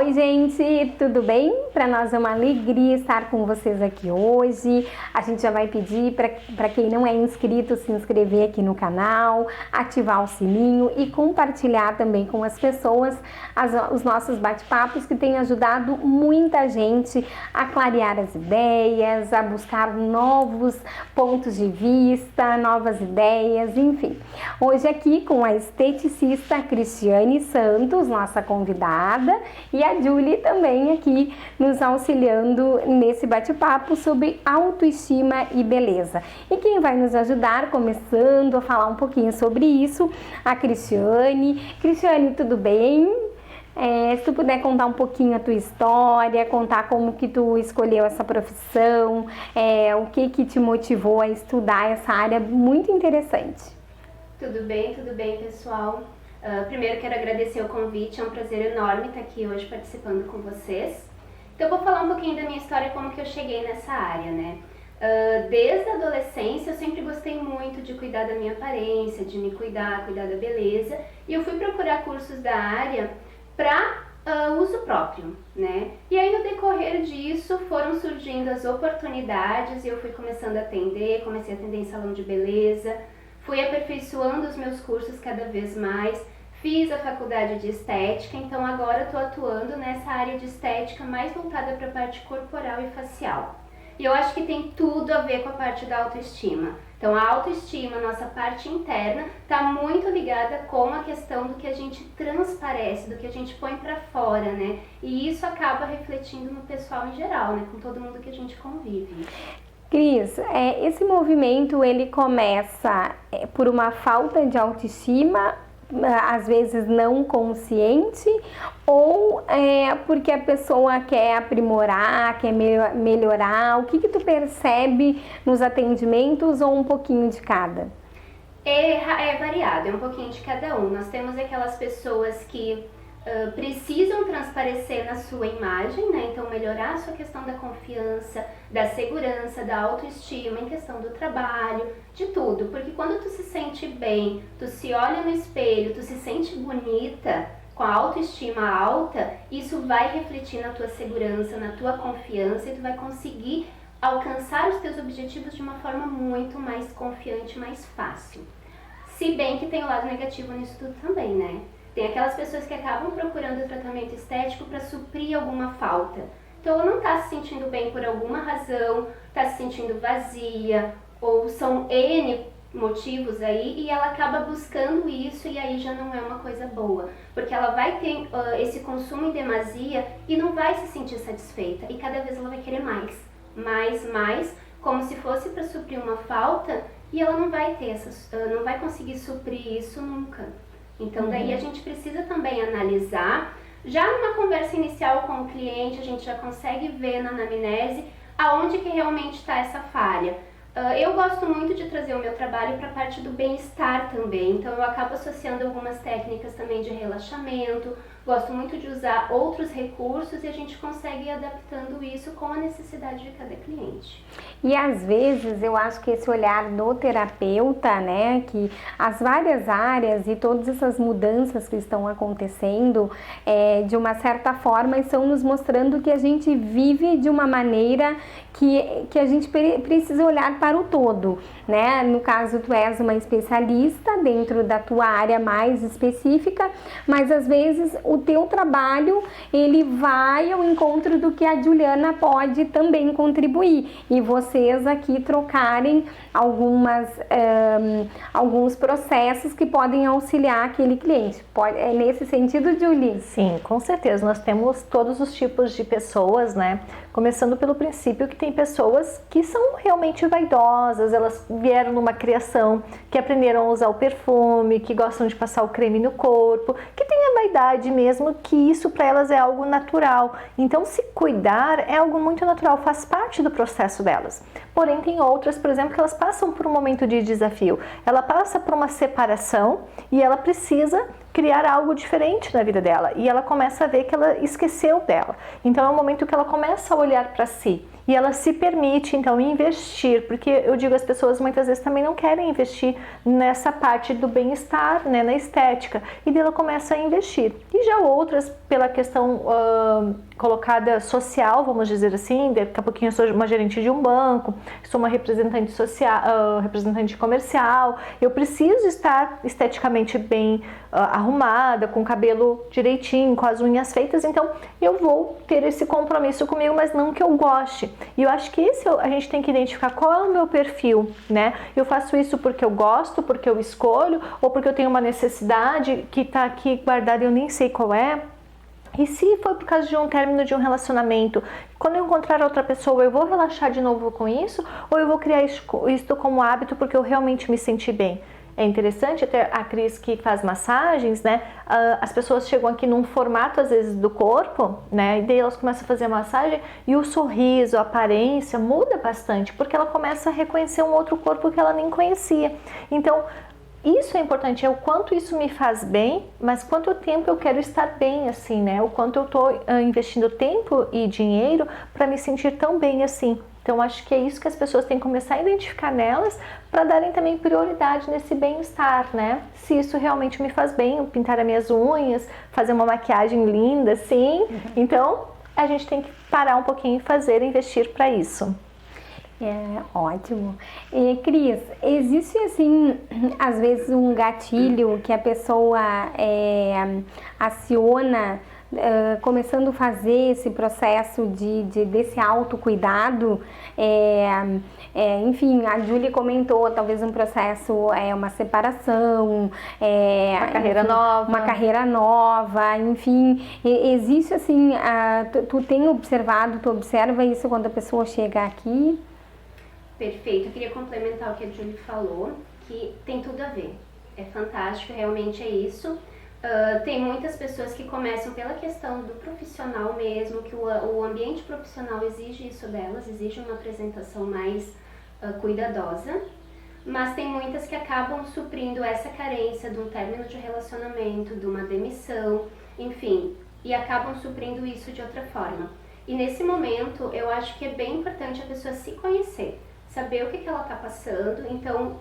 Oi, gente, tudo bem? Para nós é uma alegria estar com vocês aqui hoje. A gente já vai pedir para quem não é inscrito se inscrever aqui no canal, ativar o sininho e compartilhar também com as pessoas os nossos bate-papos que têm ajudado muita gente a clarear as ideias, a buscar novos pontos de vista, novas ideias, enfim. Hoje aqui com a esteticista Cristiane Santos, nossa convidada, e a Julie também aqui nos auxiliando nesse bate-papo sobre autoestima e beleza. E quem vai nos ajudar, começando a falar um pouquinho sobre isso, a Cristiane. Cristiane, tudo bem? Se tu puder contar um pouquinho a tua história, contar como que tu escolheu essa profissão, o que te motivou a estudar essa área muito interessante. Tudo bem, pessoal? Primeiro quero agradecer o convite, é um prazer enorme estar aqui hoje participando com vocês. Então eu vou falar um pouquinho da minha história, como que eu cheguei nessa área, né? Desde a adolescência eu sempre gostei muito de cuidar da minha aparência, de me cuidar da beleza, e eu fui procurar cursos da área para uso próprio, né? E aí no decorrer disso foram surgindo as oportunidades e eu fui começando a atender, comecei a atender em salão de beleza, fui aperfeiçoando os meus cursos cada vez mais, fiz a faculdade de estética, então agora estou atuando nessa área de estética mais voltada para a parte corporal e facial. E eu acho que tem tudo a ver com a parte da autoestima. Então a autoestima, nossa parte interna, está muito ligada com a questão do que a gente transparece, do que a gente põe para fora, né? E isso acaba refletindo no pessoal em geral, né? Com todo mundo que a gente convive. Cris, esse movimento ele começa por uma falta de autoestima, às vezes não consciente, ou porque a pessoa quer aprimorar, quer melhorar? O que tu percebe nos atendimentos ou um pouquinho de cada? É variado, é um pouquinho de cada um. Nós temos aquelas pessoas que precisam transparecer na sua imagem, né? Então melhorar a sua questão da confiança, da segurança, da autoestima, em questão do trabalho, de tudo, porque quando tu se sente bem, tu se olha no espelho, tu se sente bonita, com a autoestima alta, isso vai refletir na tua segurança, na tua confiança, e tu vai conseguir alcançar os teus objetivos de uma forma muito mais confiante, mais fácil. Se bem que tem o lado negativo nisso tudo também, né? Tem aquelas pessoas que acabam procurando tratamento estético para suprir alguma falta. Então ela não está se sentindo bem por alguma razão, está se sentindo vazia, ou são N motivos aí, e ela acaba buscando isso, e aí já não é uma coisa boa. Porque ela vai ter esse consumo em demasia e não vai se sentir satisfeita. E cada vez ela vai querer mais, como se fosse para suprir uma falta, e ela não vai ter não vai conseguir suprir isso nunca. Então daí a gente precisa também analisar, já numa conversa inicial com o cliente, a gente já consegue ver na anamnese aonde que realmente está essa falha. Eu gosto muito de trazer o meu trabalho para a parte do bem-estar também, então eu acabo associando algumas técnicas também de relaxamento, gosto muito de usar outros recursos e a gente consegue ir adaptando isso com a necessidade de cada cliente. E às vezes eu acho que esse olhar do terapeuta, né, que as várias áreas e todas essas mudanças que estão acontecendo, de uma certa forma estão nos mostrando que a gente vive de uma maneira que a gente precisa olhar para o todo, né? No caso, tu és uma especialista dentro da tua área mais específica, mas às vezes o teu trabalho, ele vai ao encontro do que a Juliana pode também contribuir, e vocês aqui trocarem alguns processos que podem auxiliar aquele cliente. É nesse sentido, Julie? Sim, com certeza. Nós temos todos os tipos de pessoas, né? Começando pelo princípio que tem pessoas que são realmente vaidosas, elas vieram numa criação, que aprenderam a usar o perfume, que gostam de passar o creme no corpo, que tem a vaidade mesmo, que isso para elas é algo natural. Então se cuidar é algo muito natural, faz parte do processo delas. Porém tem outras, por exemplo, que elas passam por um momento de desafio. Ela passa por uma separação e ela precisa criar algo diferente na vida dela, e ela começa a ver que ela esqueceu dela. Então é um momento que ela começa a olhar para si e ela se permite então investir, porque eu digo, as pessoas muitas vezes também não querem investir nessa parte do bem-estar, né, na estética, e daí ela começa a investir. E já outras, pela questão colocada social, vamos dizer assim, daqui a pouquinho eu sou uma gerente de um banco, sou uma representante social, representante comercial, eu preciso estar esteticamente bem arrumada, com o cabelo direitinho, com as unhas feitas, então eu vou ter esse compromisso comigo, mas não que eu goste. E eu acho que esse a gente tem que identificar qual é o meu perfil, né? Eu faço isso porque eu gosto, porque eu escolho, ou porque eu tenho uma necessidade que está aqui guardada e eu nem sei qual é. E se for por causa de um término de um relacionamento, quando eu encontrar outra pessoa, eu vou relaxar de novo com isso, ou eu vou criar isso como hábito porque eu realmente me senti bem? É interessante, até a Cris que faz massagens, né? As pessoas chegam aqui num formato, às vezes, do corpo, né? E daí elas começam a fazer a massagem e o sorriso, a aparência muda bastante, porque ela começa a reconhecer um outro corpo que ela nem conhecia. Então, isso é importante, é o quanto isso me faz bem, mas quanto tempo eu quero estar bem assim, né? O quanto eu estou investindo tempo e dinheiro para me sentir tão bem assim. Então, acho que é isso que as pessoas têm que começar a identificar nelas para darem também prioridade nesse bem-estar, né? Se isso realmente me faz bem, eu pintar as minhas unhas, fazer uma maquiagem linda, assim. Então, a gente tem que parar um pouquinho e fazer, investir para isso. É, ótimo. E, Cris, existe assim, às vezes um gatilho que a pessoa aciona começando a fazer esse processo desse autocuidado? Enfim, a Julie comentou, talvez um processo, uma separação, Uma carreira nova, enfim, existe assim, tu tem observado, tu observa isso quando a pessoa chega aqui? Perfeito, eu queria complementar o que a Julie falou, que tem tudo a ver, é fantástico, realmente é isso. Tem muitas pessoas que começam pela questão do profissional mesmo, que o ambiente profissional exige isso delas, exige uma apresentação mais cuidadosa, mas tem muitas que acabam suprindo essa carência de um término de relacionamento, de uma demissão, enfim, e acabam suprindo isso de outra forma. E nesse momento, eu acho que é bem importante a pessoa se conhecer, saber o que ela está passando, então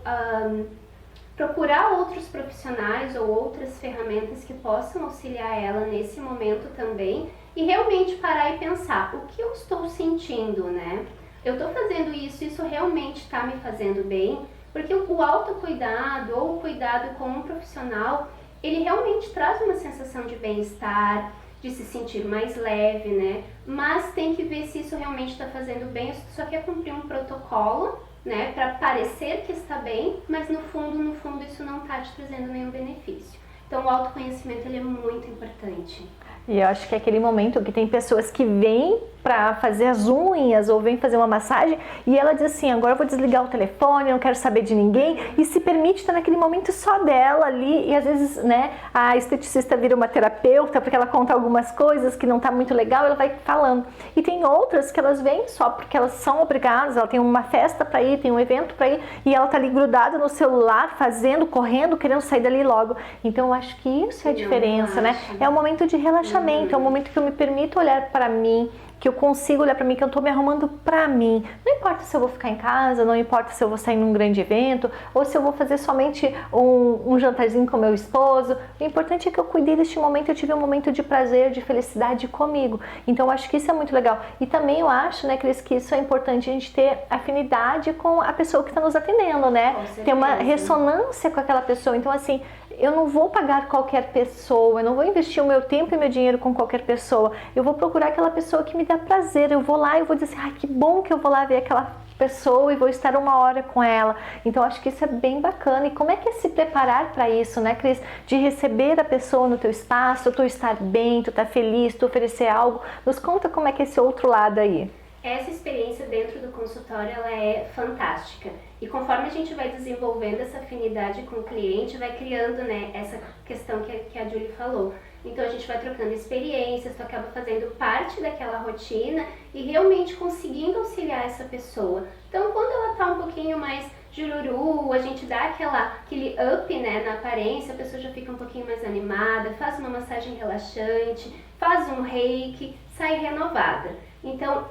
procurar outros profissionais ou outras ferramentas que possam auxiliar ela nesse momento também e realmente parar e pensar, o que eu estou sentindo, né? Eu estou fazendo isso realmente está me fazendo bem? Porque o autocuidado ou o cuidado com um profissional, ele realmente traz uma sensação de bem-estar, de se sentir mais leve, né? Mas tem que ver se isso realmente está fazendo bem, ou se só quer cumprir um protocolo, né, para parecer que está bem, mas no fundo isso não está te trazendo nenhum benefício. Então o autoconhecimento ele é muito importante. E eu acho que é aquele momento que tem pessoas que vêm para fazer as unhas ou vêm fazer uma massagem e ela diz assim, agora eu vou desligar o telefone, eu não quero saber de ninguém, e se permite estar naquele momento só dela ali, e às vezes, né, a esteticista vira uma terapeuta porque ela conta algumas coisas que não tá muito legal, ela vai falando. E tem outras que elas vêm só porque elas são obrigadas, ela tem uma festa para ir, tem um evento para ir, e ela tá ali grudada no celular, fazendo, correndo, querendo sair dali logo. Então eu acho que isso é a diferença, né? É um momento de relaxamento, é um momento que eu me permito olhar para mim, que eu consigo olhar para mim, que eu tô me arrumando para mim. Não importa se eu vou ficar em casa, não importa se eu vou sair num grande evento, ou se eu vou fazer somente um jantarzinho com meu esposo. O importante é que eu cuidei deste momento, eu tive um momento de prazer, de felicidade comigo. Então eu acho que isso é muito legal. E também eu acho, né, Cris, que isso é importante a gente ter afinidade com a pessoa que está nos atendendo, né? Ter uma ressonância com aquela pessoa. Então assim, eu não vou pagar qualquer pessoa, eu não vou investir o meu tempo e meu dinheiro com qualquer pessoa. Eu vou procurar aquela pessoa que me dá prazer. Eu vou lá e vou dizer assim, que bom que eu vou lá ver aquela pessoa e vou estar uma hora com ela. Então acho que isso é bem bacana. E como é que é se preparar para isso, né, Cris? De receber a pessoa no teu espaço, tu estar bem, tu estar feliz, tu oferecer algo. Nos conta como é que é esse outro lado aí. Essa experiência dentro do consultório, ela é fantástica. E conforme a gente vai desenvolvendo essa afinidade com o cliente, vai criando, né, essa questão que a Julie falou. Então a gente vai trocando experiências, tu acaba fazendo parte daquela rotina e realmente conseguindo auxiliar essa pessoa. Então quando ela tá um pouquinho mais jururu, a gente dá aquele up, né, na aparência, a pessoa já fica um pouquinho mais animada, faz uma massagem relaxante, faz um reiki, sai renovada. Então,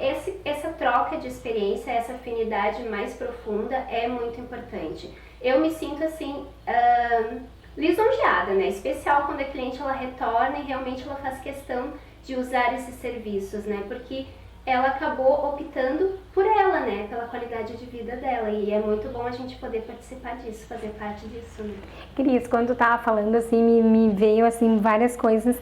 essa troca de experiência, essa afinidade mais profunda é muito importante. Eu me sinto assim, lisonjeada, né? Especial quando a cliente ela retorna e realmente ela faz questão de usar esses serviços, né? Porque ela acabou optando por ela, né? Pela qualidade de vida dela. E é muito bom a gente poder participar disso, fazer parte disso, né? Cris, quando tu tava falando assim, me veio assim várias coisas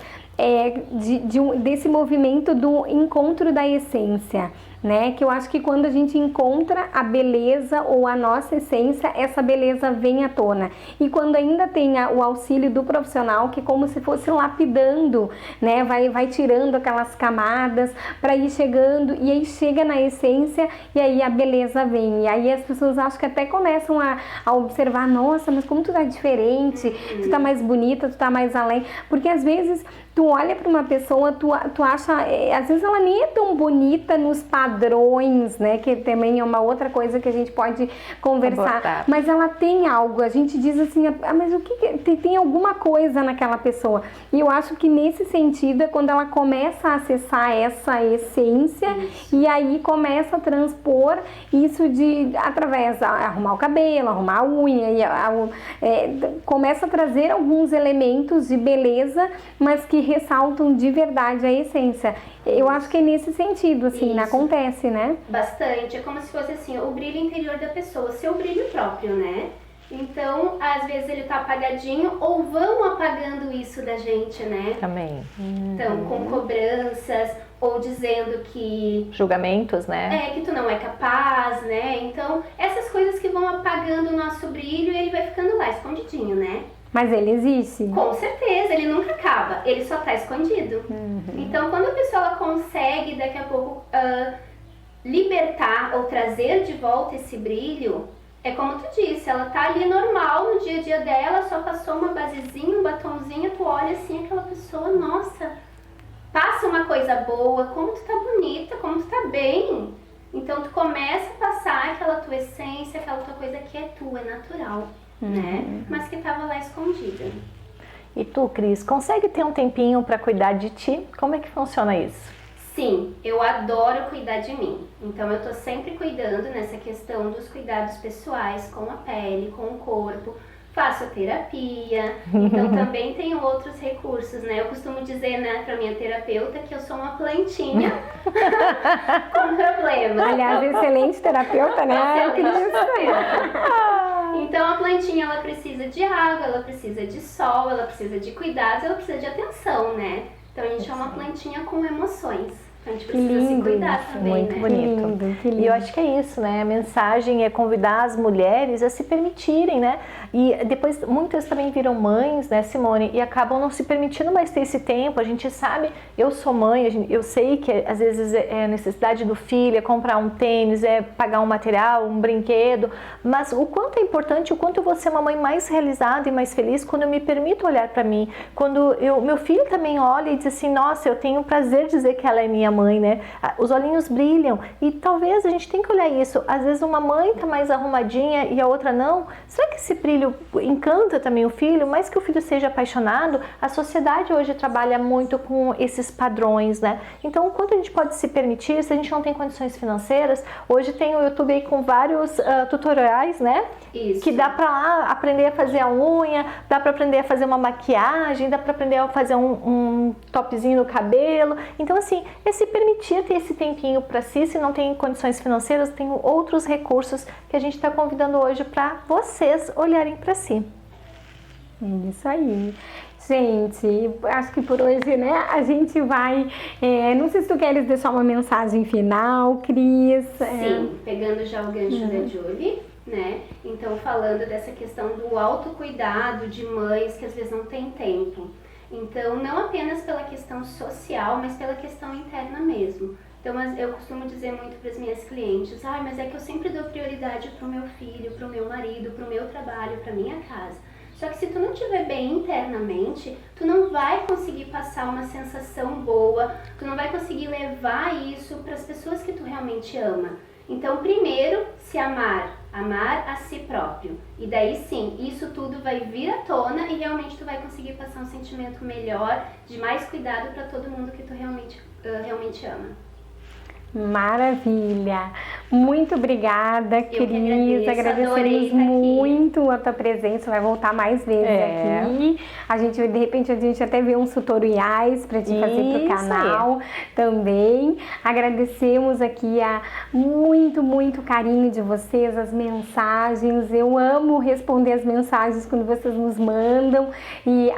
desse movimento do encontro da essência, né? Que eu acho que quando a gente encontra a beleza ou a nossa essência, essa beleza vem à tona. E quando ainda tem o auxílio do profissional, que é como se fosse lapidando, né? Vai tirando aquelas camadas para ir chegando, e aí chega na essência e aí a beleza vem. E aí as pessoas acho que até começam a observar, nossa, mas como tu tá diferente, tu tá mais bonita, tu tá mais além. Porque às vezes tu olha para uma pessoa, tu acha, às vezes ela nem é tão bonita nos padrões, né? Que também é uma outra coisa que a gente pode conversar. Mas ela tem algo, a gente diz assim, mas o que tem alguma coisa naquela pessoa. E eu acho que nesse sentido é quando ela começa a acessar essa essência e aí começa a transpor isso através de arrumar o cabelo, arrumar a unha, começa a trazer alguns elementos de beleza, mas que ressaltam de verdade a essência. Eu acho que é nesse sentido, assim, acontece, né? Bastante. É como se fosse assim, o brilho interior da pessoa, seu brilho próprio, né? Então, às vezes ele tá apagadinho ou vão apagando isso da gente, né? Também. Então, com cobranças ou dizendo que... julgamentos, né? Que tu não é capaz, né? Então, essas coisas que vão apagando o nosso brilho e ele vai ficando lá, escondidinho, né? Mas ele existe? Com certeza, ele nunca acaba, ele só tá escondido. Então, quando a pessoa ela consegue, daqui a pouco, libertar ou trazer de volta esse brilho, é como tu disse, ela tá ali normal no dia a dia dela, só passou uma basezinha, um batonzinho, tu olha assim, aquela pessoa, nossa, passa uma coisa boa, como tu tá bonita, como tu tá bem. Então, tu começa a passar aquela tua essência, aquela tua coisa que é tua, é natural. Né? Mas que estava lá escondida. E tu, Cris, consegue ter um tempinho para cuidar de ti? Como é que funciona isso? Sim, eu adoro cuidar de mim. Então eu tô sempre cuidando nessa questão dos cuidados pessoais com a pele, com o corpo. Faço terapia, então também tenho outros recursos, né? Eu costumo dizer, né, pra minha terapeuta que eu sou uma plantinha com problemas. Aliás, excelente terapeuta, né? Excelente terapeuta. Então a plantinha ela precisa de água, ela precisa de sol, ela precisa de cuidados, ela precisa de atenção, né? Então a gente é uma plantinha com emoções. Então a gente precisa se cuidar também, muito né? bonito. E eu acho que é isso, né? A mensagem é convidar as mulheres a se permitirem, né? E depois muitas também viram mães, né, Simone? E acabam não se permitindo mais ter esse tempo. A gente sabe, eu sou mãe, eu sei que às vezes é a necessidade do filho, é comprar um tênis, é pagar um material, um brinquedo. Mas o quanto é importante, o quanto eu vou ser uma mãe mais realizada e mais feliz quando eu me permito olhar para mim. Quando meu filho também olha e diz assim, nossa, eu tenho o prazer de dizer que ela é minha mãe, né? Os olhinhos brilham. E talvez a gente tenha que olhar isso. Às vezes uma mãe tá mais arrumadinha e a outra não. Será que esse brilho encanta também o filho? Mais que o filho seja apaixonado, a sociedade hoje trabalha muito com esses padrões, né? Então, o quanto a gente pode se permitir, se a gente não tem condições financeiras, hoje tem o YouTube aí com vários tutoriais, né? Isso. Que dá pra lá aprender a fazer a unha, dá pra aprender a fazer uma maquiagem, dá pra aprender a fazer um topzinho no cabelo. Então, assim, é se permitir ter esse tempinho pra si. Se não tem condições financeiras, tem outros recursos que a gente está convidando hoje para vocês olharem para si. Isso aí. Gente, acho que por hoje, né, a gente vai... não sei se tu queres deixar uma mensagem final, Cris. Sim, pegando já o gancho da Julie, né? Então, falando dessa questão do autocuidado de mães que às vezes não têm tempo. Então, não apenas pela questão social, mas pela questão interna mesmo. Então, eu costumo dizer muito para as minhas clientes, mas é que eu sempre dou prioridade para o meu filho, para o meu marido, para o meu trabalho, para minha casa. Só que se tu não estiver bem internamente, tu não vai conseguir passar uma sensação boa, tu não vai conseguir levar isso para as pessoas que tu realmente ama. Então, primeiro, se amar a si próprio. E daí sim, isso tudo vai vir à tona e realmente tu vai conseguir passar um sentimento melhor, de mais cuidado para todo mundo que tu realmente ama. Maravilha! Muito obrigada, Cris. Agradecemos muito a tua presença. Vai voltar mais vezes aqui. De repente, a gente até vê uns tutoriais para te fazer pro canal também. Agradecemos aqui muito carinho de vocês, as mensagens. Eu amo responder as mensagens quando vocês nos mandam. E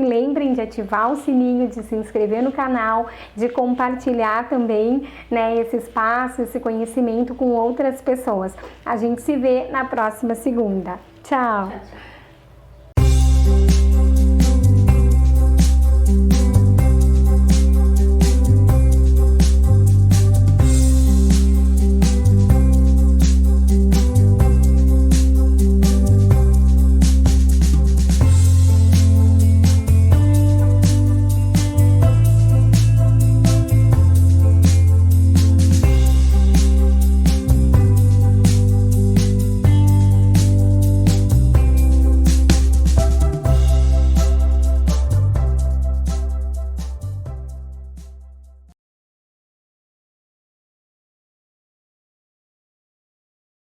lembrem de ativar o sininho, de se inscrever no canal, de compartilhar também, né, esse espaço, esse conhecimento com outras pessoas. A gente se vê na próxima segunda. Tchau! Tchau, tchau.